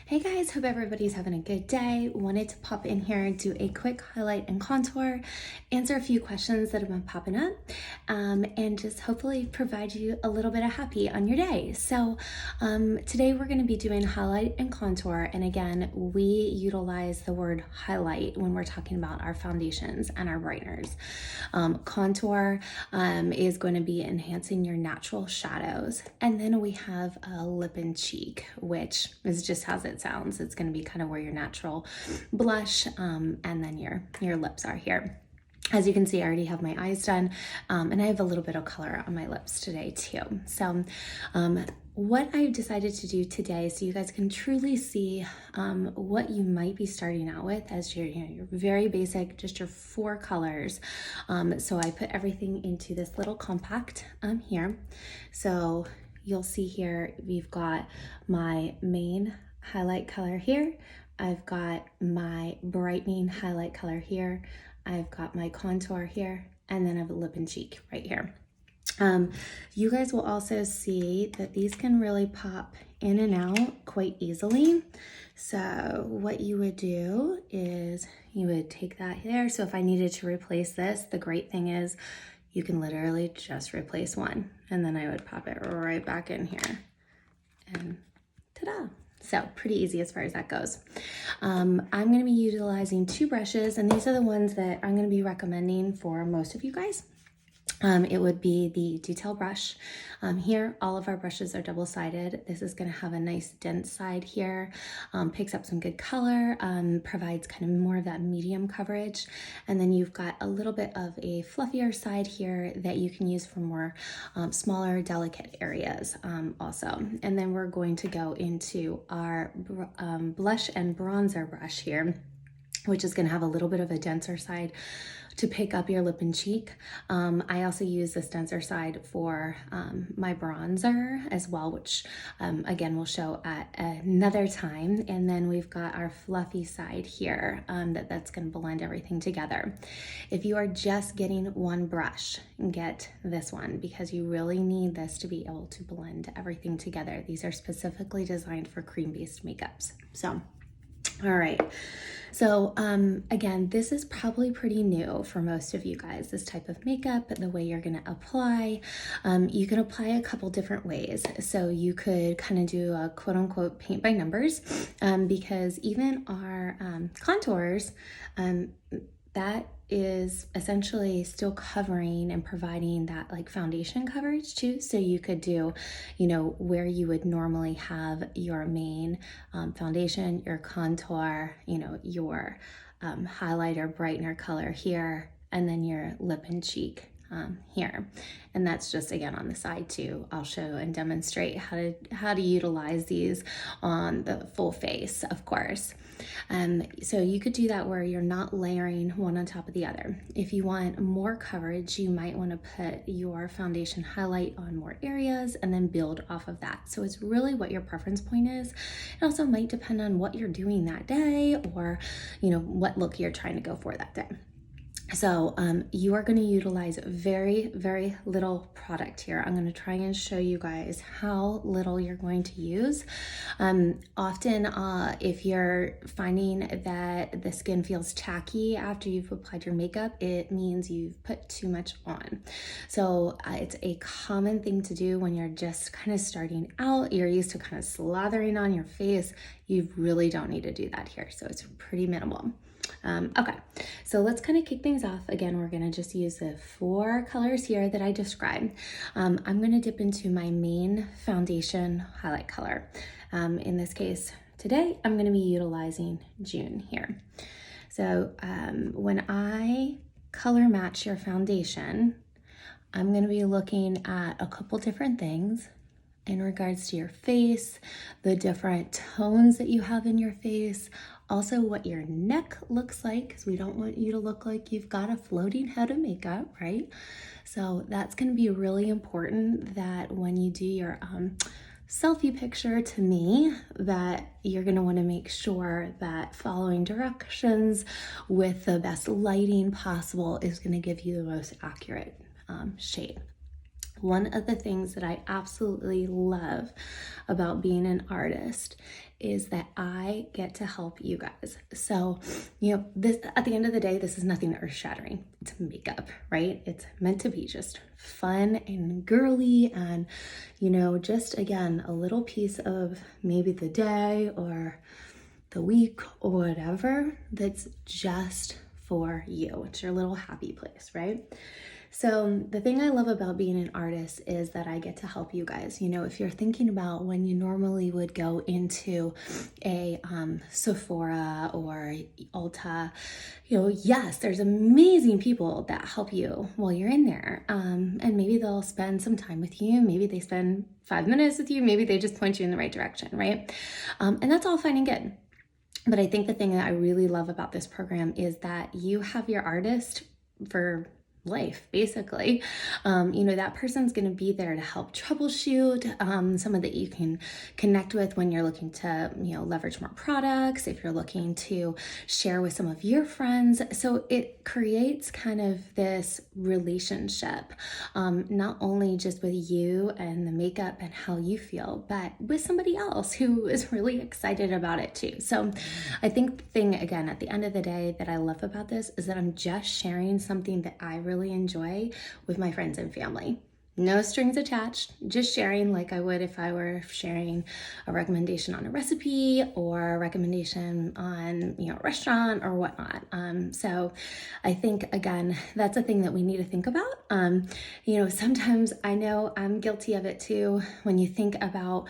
Hey guys, hope everybody's having a good day. Wanted to pop in here and do a quick highlight and contour, answer a few questions that have been popping up, and just hopefully provide you a little bit of happy on your day. So today we're going to be doing highlight and contour, and again, we utilize the word highlight when we're talking about our foundations and our brighteners. Contour is going to be enhancing your natural shadows, and then we have a lip and cheek, which is just as it sounds. It's going to be kind of where your natural blush and then your lips are here. As you can see, I already have my eyes done, and I have a little bit of color on my lips today too. So what I've decided to do today, so you guys can truly see what you might be starting out with as your very basic, just your 4 colors. So I put everything into this little compact here. So you'll see here, we've got my main highlight color here. I've got my brightening highlight color here. I've got my contour here, and then I have a lip and cheek right here. You guys will also see that these can really pop in and out quite easily. So what you would do is you would take that there. So if I needed to replace this, the great thing is you can literally just replace one, and then I would pop it right back in here, and ta-da! So pretty easy as far as that goes. I'm going to be utilizing 2 brushes, and these are the ones that I'm going to be recommending for most of you guys. It would be the detail brush. Here, all of our brushes are double-sided. This is going to have a nice dense side here, picks up some good color, provides kind of more of that medium coverage. And then you've got a little bit of a fluffier side here that you can use for more smaller, delicate areas also. And then we're going to go into our blush and bronzer brush here, which is going to have a little bit of a denser side to pick up your lip and cheek. I also use this denser side for my bronzer as well, which again, we'll show at another time. And then we've got our fluffy side here that's gonna blend everything together. If you are just getting one brush, get this one, because you really need this to be able to blend everything together. These are specifically designed for cream-based makeups. So, all right. So again, this is probably pretty new for most of you guys, this type of makeup, the way you're gonna apply. You can apply a couple different ways. So you could kind of do a quote unquote paint by numbers, because even our contours, that is essentially still covering and providing that like foundation coverage too. So you could do, where you would normally have your main foundation, your contour, your highlighter, brightener color here, and then your lip and cheek here. And that's just again on the side too. I'll show and demonstrate how to utilize these on the full face, of course. So you could do that where you're not layering one on top of the other. If you want more coverage, you might want to put your foundation highlight on more areas and then build off of that. So it's really what your preference point is. It also might depend on what you're doing that day, or what look you're trying to go for that day. So you are going to utilize very, very little product here. I'm going to try and show you guys how little you're going to use. Often if you're finding that the skin feels tacky after you've applied your makeup, it means you've put too much on. So it's a common thing to do when you're just kind of starting out. You're used to kind of slathering on your face. You really don't need to do that here. So it's pretty minimal. Okay, so let's kind of kick things off. Again, we're going to just use the 4 colors here that I described. I'm going to dip into my main foundation highlight color. In this case, today, I'm going to be utilizing June here. So when I color match your foundation, I'm going to be looking at a couple different things in regards to your face, the different tones that you have in your face, also what your neck looks like, because we don't want you to look like you've got a floating head of makeup, right? So that's going to be really important that when you do your selfie picture to me, that you're going to want to make sure that following directions with the best lighting possible is going to give you the most accurate shade. One of the things that I absolutely love about being an artist is that I get to help you guys. So, this at the end of the day, this is nothing earth-shattering. It's makeup, right? It's meant to be just fun and girly and, just again, a little piece of maybe the day or the week or whatever that's just for you. It's your little happy place, right? So the thing I love about being an artist is that I get to help you guys. If you're thinking about when you normally would go into a Sephora or Ulta, yes, there's amazing people that help you while you're in there. And maybe they'll spend some time with you. Maybe they spend 5 minutes with you. Maybe they just point you in the right direction, right? And that's all fine and good. But I think the thing that I really love about this program is that you have your artist for life, basically. That person's going to be there to help troubleshoot, someone that you can connect with when you're looking to, leverage more products, if you're looking to share with some of your friends. So it creates kind of this relationship, not only just with you and the makeup and how you feel, but with somebody else who is really excited about it too. So I think the thing, again, at the end of the day that I love about this is that I'm just sharing something that I really enjoy with my friends and family. No strings attached, just sharing like I would if I were sharing a recommendation on a recipe or a recommendation on, a restaurant or whatnot. So I think, again, that's a thing that we need to think about. Sometimes I know I'm guilty of it too. When you think about,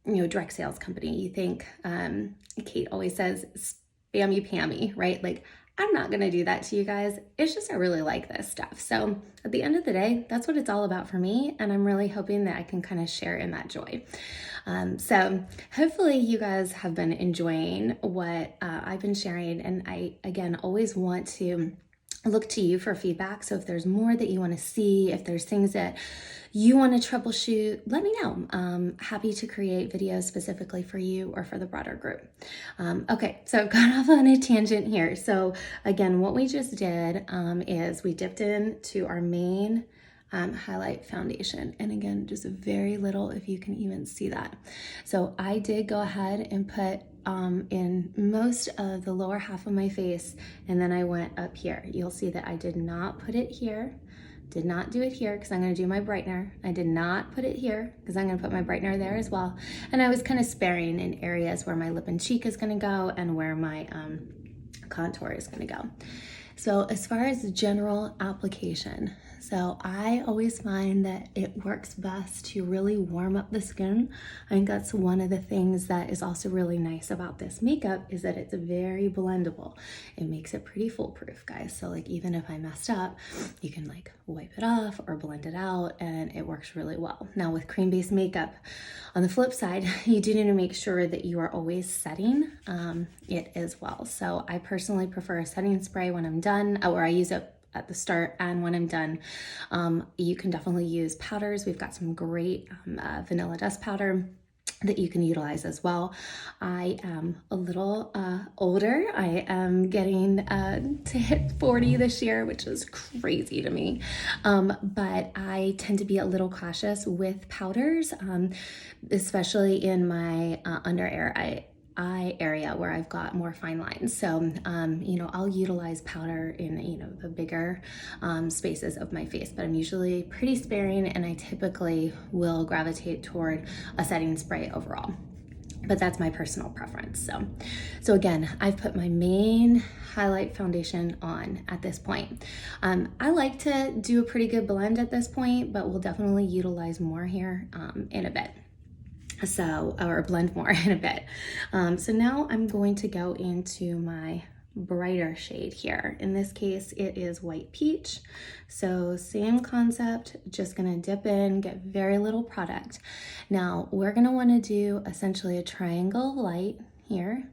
direct sales company, you think, Kate always says, spammy pammy, right? Like, I'm not going to do that to you guys. It's just I really like this stuff. So at the end of the day, that's what it's all about for me. And I'm really hoping that I can kind of share in that joy. So hopefully you guys have been enjoying what I've been sharing. And I, again, always want to look to you for feedback. So if there's more that you want to see, if there's things that you want to troubleshoot, let me know. Happy to create videos specifically for you or for the broader group. Okay, so I've gone off on a tangent here. So again, what we just did is we dipped into our main highlight foundation. And again, just very little, if you can even see that. So I did go ahead and put in most of the lower half of my face, and then I went up here. You'll see that I did not put it here. Did not do it here because I'm going to do my brightener. I did not put it here because I'm going to put my brightener there as well. And I was kind of sparing in areas where my lip and cheek is going to go and where my contour is going to go. So as far as general application, so I always find that it works best to really warm up the skin. I think that's one of the things that is also really nice about this makeup is that it's very blendable. It makes it pretty foolproof, guys. So like even if I messed up, you can like wipe it off or blend it out and it works really well. Now with cream-based makeup, on the flip side, you do need to make sure that you are always setting it as well. So I personally prefer a setting spray when I'm done, or I use it at the start and when I'm done. You can definitely use powders. We've got some great vanilla dust powder that you can utilize as well. I am a little older. I am getting to hit 40 this year, which is crazy to me. But I tend to be a little cautious with powders, especially in my under eye area where I've got more fine lines. So, I'll utilize powder in, the bigger spaces of my face, but I'm usually pretty sparing and I typically will gravitate toward a setting spray overall. But that's my personal preference. So again, I've put my main highlight foundation on at this point. I like to do a pretty good blend at this point, but we'll definitely utilize more here in a bit. Or blend more in a bit. So now I'm going to go into my brighter shade here. In this case, it is white peach. So same concept, just gonna dip in, get very little product. Now we're gonna wanna do essentially a triangle of light here.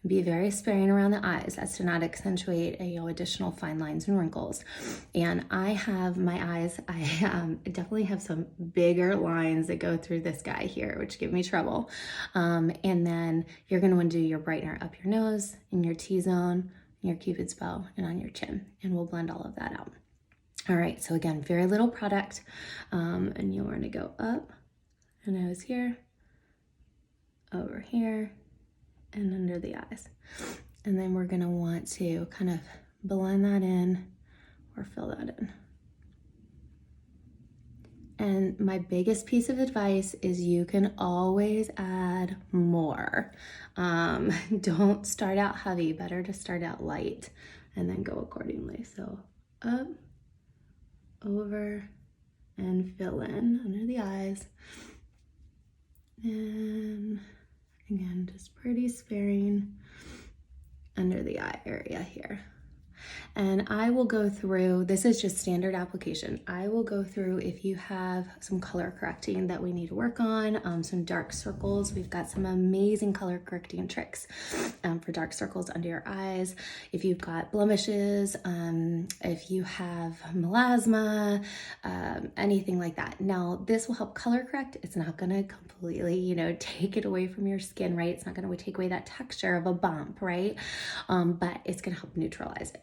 Be very sparing around the eyes as to not accentuate additional fine lines and wrinkles. And I have my eyes, I definitely have some bigger lines that go through this guy here, which give me trouble. And then you're gonna wanna do your brightener up your nose, in your T-zone, your Cupid's bow, and on your chin. And we'll blend all of that out. All right, so again, very little product. And you want to go up the nose here, over here, and under the eyes. And then we're gonna want to kind of blend that in or fill that in. And my biggest piece of advice is you can always add more. Don't start out heavy, better to start out light and then go accordingly. So up, over, and fill in under the eyes. And again, just pretty sparing under the eye area here. And I will go through, this is just standard application. I will go through if you have some color correcting that we need to work on, some dark circles. We've got some amazing color correcting tricks for dark circles under your eyes. If you've got blemishes, if you have melasma, anything like that. Now, this will help color correct. It's not gonna completely, take it away from your skin, right? It's not gonna take away that texture of a bump, right? But it's gonna help neutralize it.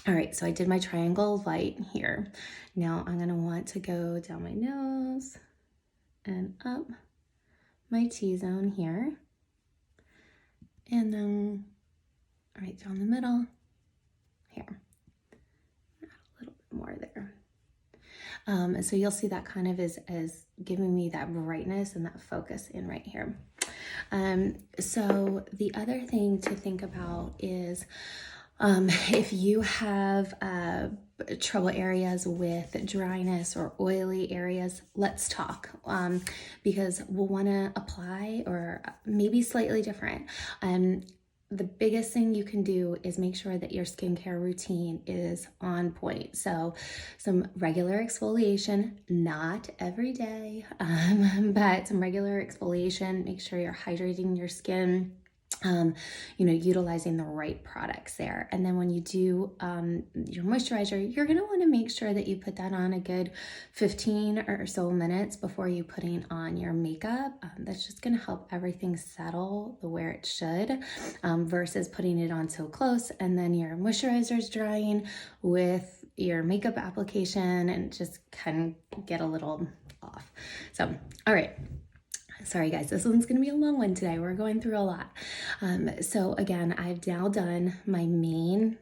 All right, so I did my triangle of light here. Now I'm gonna want to go down my nose and up my T-zone here. And then right down the middle here. Add a little bit more there. And so you'll see that kind of is giving me that brightness and that focus in right here. So the other thing to think about is if you have trouble areas with dryness or oily areas, let's talk, because we'll want to apply or maybe slightly different. The biggest thing you can do is make sure that your skincare routine is on point. So some regular exfoliation, not every day, but some regular exfoliation. Make sure you're hydrating your skin. Utilizing the right products there. And then when you do your moisturizer, you're going to want to make sure that you put that on a good 15 or so minutes before you putting on your makeup. That's just going to help everything settle the where it should, versus putting it on so close and then your moisturizer is drying with your makeup application and just kind of get a little off. So, all right. Sorry guys, this one's gonna be a long one today. We're going through a lot. So again, I've now done my main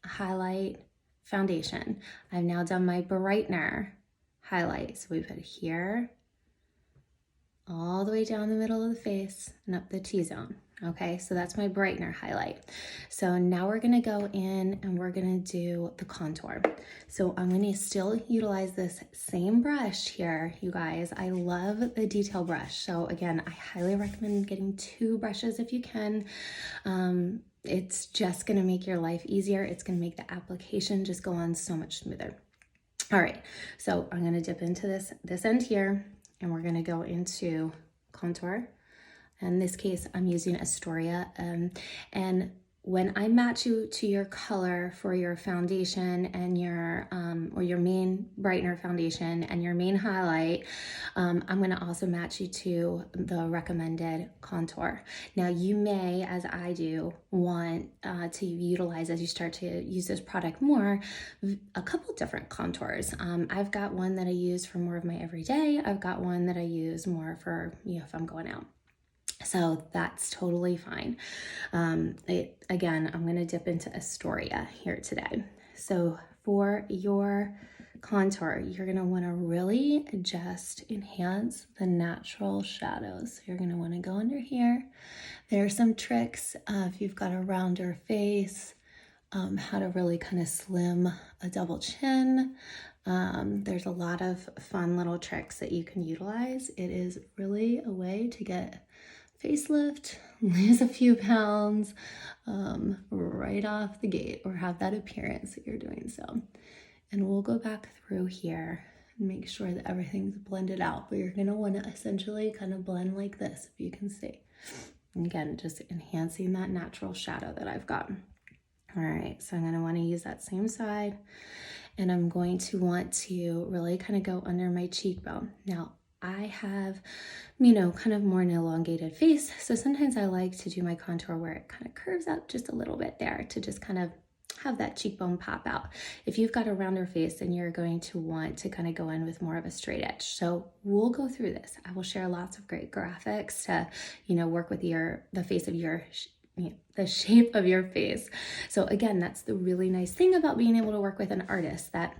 highlight foundation. I've now done my brightener highlight. So we put it here, all the way down the middle of the face and up the T-zone. Okay, so that's my brightener highlight. So now we're gonna go in and we're gonna do the contour. So I'm gonna still utilize this same brush here, you guys. I love the detail brush. So again, I highly recommend getting 2 brushes if you can. It's just gonna make your life easier. It's gonna make the application just go on so much smoother. All right, so I'm gonna dip into this end here and we're gonna go into contour. In this case, I'm using Astoria. And when I match you to your color for your foundation and your, or your main brightener foundation and your main highlight, I'm gonna also match you to the recommended contour. Now you may, as I do, want to utilize, as you start to use this product more, a couple different contours. I've got one that I use for more of my everyday. I've got one that I use more for, if I'm going out. So that's totally fine. Again, I'm going to dip into Astoria here today. So for your contour, you're going to want to really just enhance the natural shadows. So you're going to want to go under here. There are some tricks if you've got a rounder face, how to really kind of slim a double chin. There's a lot of fun little tricks that you can utilize. It is really a way to get facelift, lose a few pounds right off the gate, or have that appearance that you're doing so. And we'll go back through here and make sure that everything's blended out, but you're gonna wanna essentially kind of blend like this, if you can see. And again, just enhancing that natural shadow that I've got. All right, so I'm gonna wanna use that same side, and I'm going to want to really kind of go under my cheekbone. Now, I have, kind of more an elongated face. So sometimes I like to do my contour where it kind of curves up just a little bit there to just kind of have that cheekbone pop out. If you've got a rounder face, then you're going to want to kind of go in with more of a straight edge. So we'll go through this. I will share lots of great graphics to, work with the face of your, the shape of your face. So again, that's the really nice thing about being able to work with an artist, that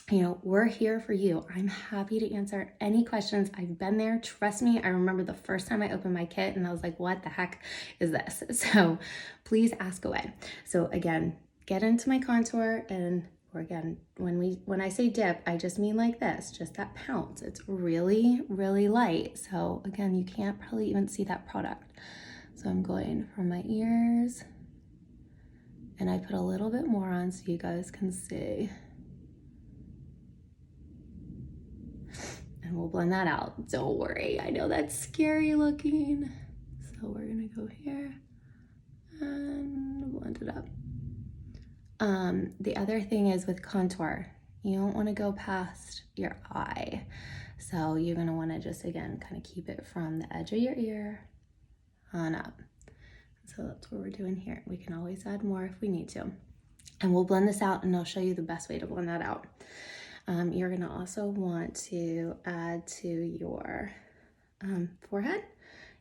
we're here for you. I'm happy to answer any questions. I've been there. Trust me. I remember the first time I opened my kit and I was like, what the heck is this? So please ask away. So again, get into my contour, and again, when I say dip, I just mean like this, just that pounce. It's really, really light. So again, you can't probably even see that product. So I'm going from my ears, and I put a little bit more on so you guys can see. And we'll blend that out. Don't worry, I know that's scary looking. So we're gonna go here and blend it up. The other thing is with contour, you don't want to go past your eye. So you're going to want to just, again, kind of keep it from the edge of your ear on up. So that's what we're doing here. We can always add more if we need to. And we'll blend this out, and I'll show you the best way to blend that out. You're going to also want to add to your forehead.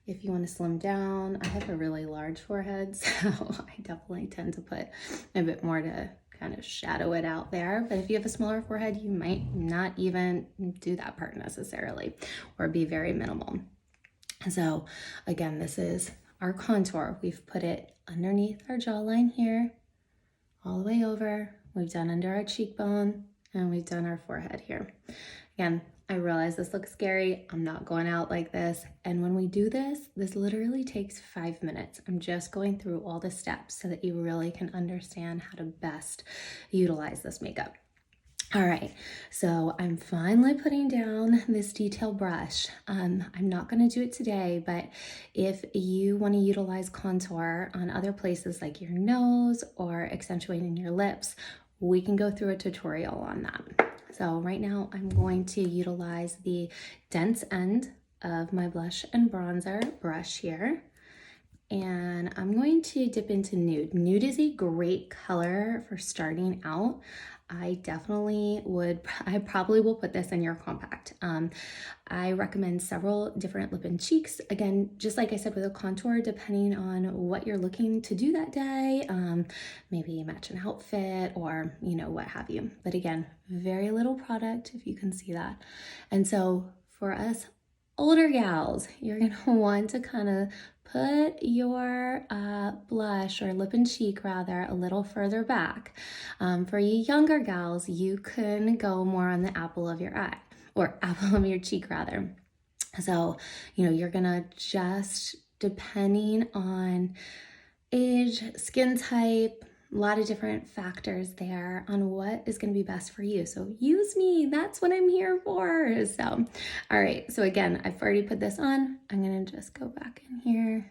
If you want to slim down, I have a really large forehead, so I definitely tend to put a bit more to kind of shadow it out there. But if you have a smaller forehead, you might not even do that part necessarily, or be very minimal. So again, this is our contour. We've put it underneath our jawline here, all the way over. We've done under our cheekbone, and we've done our forehead here. Again, I realize this looks scary. I'm not going out like this. And when we do this, this literally takes 5 minutes. I'm just going through all the steps so that you really can understand how to best utilize this makeup. All right, so I'm finally putting down this detail brush. I'm not gonna do it today, but if you wanna utilize contour on other places like your nose or accentuating your lips, we can go through a tutorial on that. So right now I'm going to utilize the dense end of my blush and bronzer brush here. And I'm going to dip into nude. Nude is a great color for starting out. I probably will put this in your compact. I recommend several different lip and cheeks. Again, just like I said with a contour, depending on what you're looking to do that day, maybe match an outfit or, what have you. But again, very little product, if you can see that. And so for us older gals, you're gonna want to kind of put your blush or lip and cheek rather a little further back. For you younger gals, you can go more on the apple of your eye, or apple of your cheek rather. So, you're gonna just, depending on age, skin type, a lot of different factors there on what is going to be best for you. So use me, that's what I'm here for. So, all right. So again, I've already put this on. I'm going to just go back in here,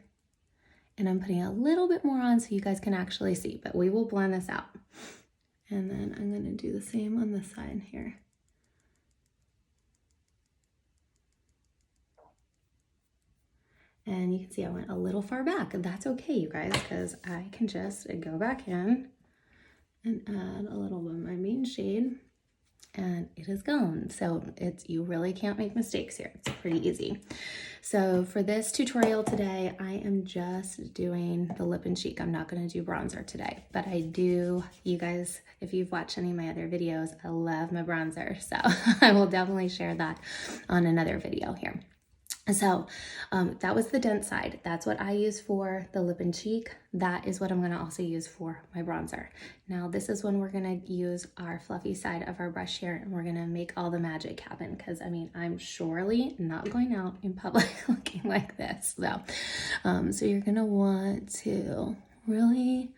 and I'm putting a little bit more on so you guys can actually see, but we will blend this out. And then I'm going to do the same on this side here. And you can see I went a little far back. That's okay, you guys, because I can just go back in and add a little bit of my main shade, and it is gone. So you really can't make mistakes here. It's pretty easy. So for this tutorial today, I am just doing the lip and cheek. I'm not going to do bronzer today, but I do, you guys, if you've watched any of my other videos, I love my bronzer. So I will definitely share that on another video here. So that was the dense side. That's what I use for the lip and cheek. That is what I'm going to also use for my bronzer. Now this is when we're going to use our fluffy side of our brush here, and we're going to make all the magic happen, because I'm surely not going out in public looking like this. So you're going to want to really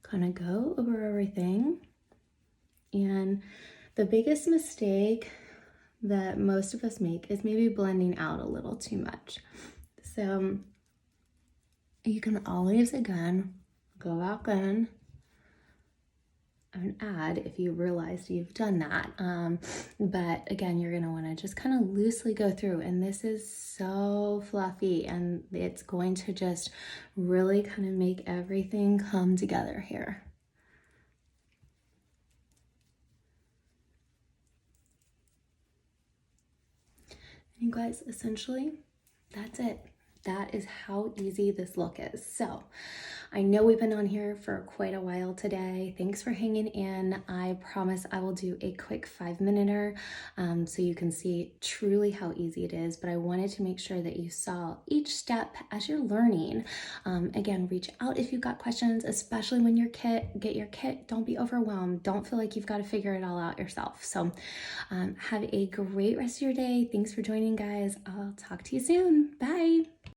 kind of go over everything. And the biggest mistake that most of us make is maybe blending out a little too much. So you can always, again, go back in and add if you realized you've done that. But again, you're gonna wanna just kind of loosely go through, and this is so fluffy, and it's going to just really kind of make everything come together here. You guys, essentially, that's it. That is how easy this look is. So I know we've been on here for quite a while today. Thanks for hanging in. I promise I will do a quick 5-minute so you can see truly how easy it is. But I wanted to make sure that you saw each step as you're learning. Again, reach out if you've got questions, especially when get your kit. Don't be overwhelmed. Don't feel like you've got to figure it all out yourself. So have a great rest of your day. Thanks for joining, guys. I'll talk to you soon. Bye.